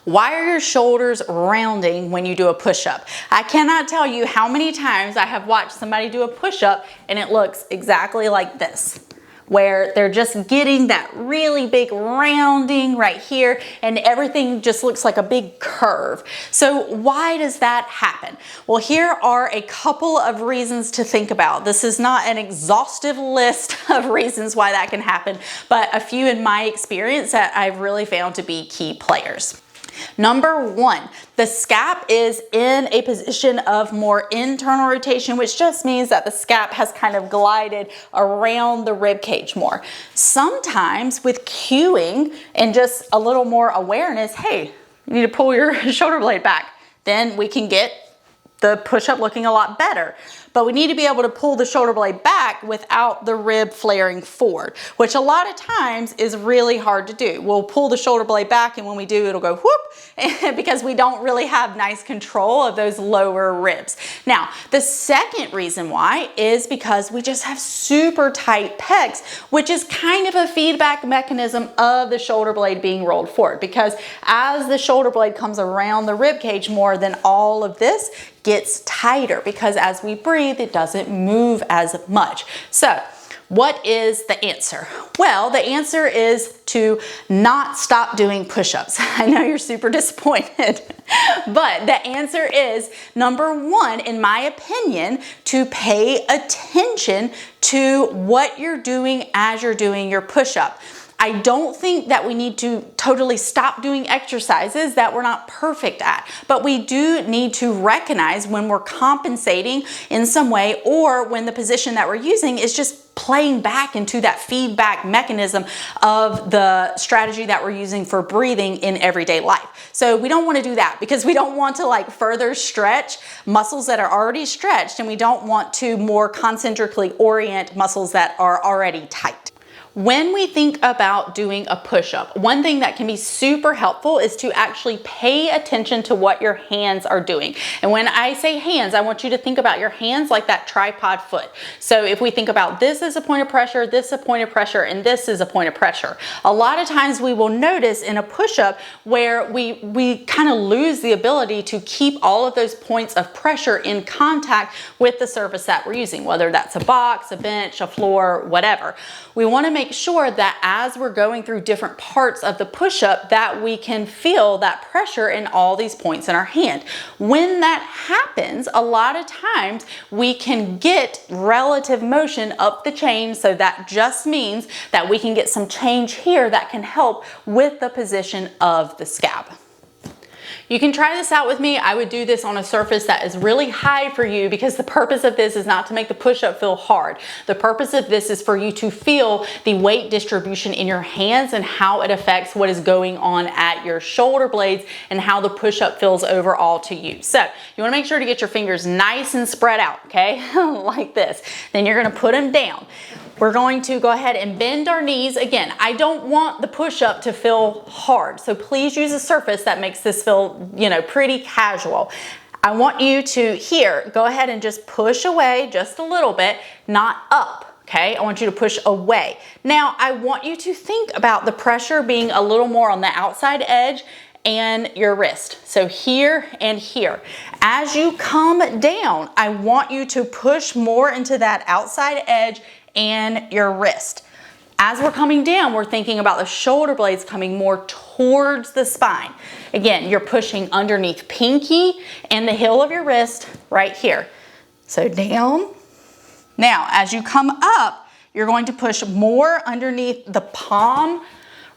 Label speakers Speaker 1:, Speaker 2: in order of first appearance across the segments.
Speaker 1: Why are your shoulders rounding when you do a push-up? I cannot tell you how many times I have watched somebody do a push-up and it looks exactly like this, where they're just getting that really big rounding right here and everything just looks like a big curve. So why does that happen? Well, here are a couple of reasons to think about. This is not an exhaustive list of reasons why that can happen, but a few in my experience that I've really found to be key players. Number one, the scap is in a position of more internal rotation, which just means that the scap has kind of glided around the rib cage more. Sometimes with cueing and just a little more awareness, hey, you need to pull your shoulder blade back, then we can get the push-up looking a lot better. But we need to be able to pull the shoulder blade back without the rib flaring forward, which a lot of times is really hard to do. We'll pull the shoulder blade back and when we do, it'll go whoop, because we don't really have nice control of those lower ribs. Now, the second reason why is because we just have super tight pecs, which is kind of a feedback mechanism of the shoulder blade being rolled forward, because as the shoulder blade comes around the rib cage more, then all of this gets tighter, because as we breathe, it doesn't move as much. So what is the answer? Well, the answer is to not stop doing push-ups. I know you're super disappointed, but the answer is, number one, in my opinion, to pay attention to what you're doing as you're doing your push-up. I don't think that we need to totally stop doing exercises that we're not perfect at, but we do need to recognize when we're compensating in some way, or when the position that we're using is just playing back into that feedback mechanism of the strategy that we're using for breathing in everyday life. So we don't want to do that, because we don't want to like further stretch muscles that are already stretched, and we don't want to more concentrically orient muscles that are already tight. When we think about doing a push-up, one thing that can be super helpful is to actually pay attention to what your hands are doing. And when I say hands, I want you to think about your hands like that tripod foot. So if we think about this as a point of pressure, this is a point of pressure, and this is a point of pressure. A lot of times we will notice in a push-up where we kind of lose the ability to keep all of those points of pressure in contact with the surface that we're using, whether that's a box, a bench, a floor, whatever. We want to make sure that as we're going through different parts of the push-up that we can feel that pressure in all these points in our hand. When that happens, a lot of times we can get relative motion up the chain, so that just means that we can get some change here that can help with the position of the scap. You can try this out with me. I would do this on a surface that is really high for you, because the purpose of this is not to make the push-up feel hard. The purpose of this is for you to feel the weight distribution in your hands and how it affects what is going on at your shoulder blades and how the push-up feels overall to you. So you want to make sure to get your fingers nice and spread out, okay? Like this. Then you're going to put them down. We're going to go ahead and bend our knees. Again, I don't want the push-up to feel hard, so please use a surface that makes this feel, pretty casual. I want you to, here, go ahead and just push away just a little bit, not up. Okay, I want you to push away. Now, I want you to think about the pressure being a little more on the outside edge and your wrist. So here and here. As you come down, I want you to push more into that outside edge and your wrist. As we're coming down, we're thinking about the shoulder blades coming more towards the spine. Again, you're pushing underneath pinky and the heel of your wrist right here. So down. Now, as you come up, you're going to push more underneath the palm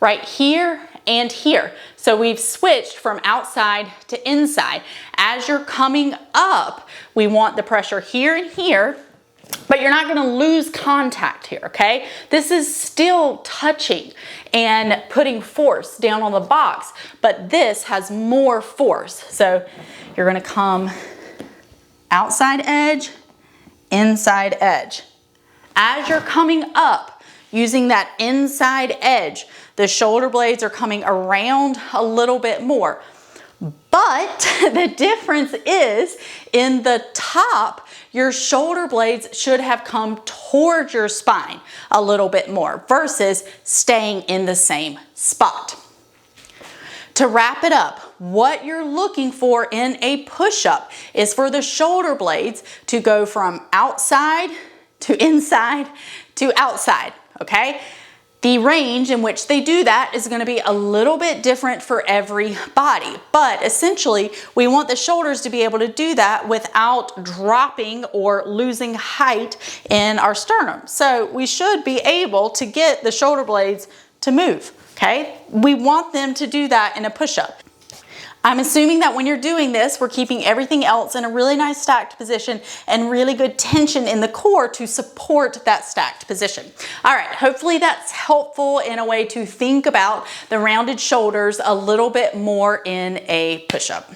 Speaker 1: right here and here. So we've switched from outside to inside. As you're coming up, we want the pressure here and here, but you're not going to lose contact here, okay? This is still touching and putting force down on the box, but this has more force. So you're going to come outside edge, inside edge. As you're coming up, using that inside edge, the shoulder blades are coming around a little bit more. But the difference is in the top, your shoulder blades should have come towards your spine a little bit more versus staying in the same spot. To wrap it up, what you're looking for in a push-up is for the shoulder blades to go from outside to inside to outside, okay? The range in which they do that is going to be a little bit different for every body, but essentially we want the shoulders to be able to do that without dropping or losing height in our sternum. So we should be able to get the shoulder blades to move, okay? We want them to do that in a push-up. I'm assuming that when you're doing this, we're keeping everything else in a really nice stacked position and really good tension in the core to support that stacked position. All right, hopefully that's helpful in a way to think about the rounded shoulders a little bit more in a push-up.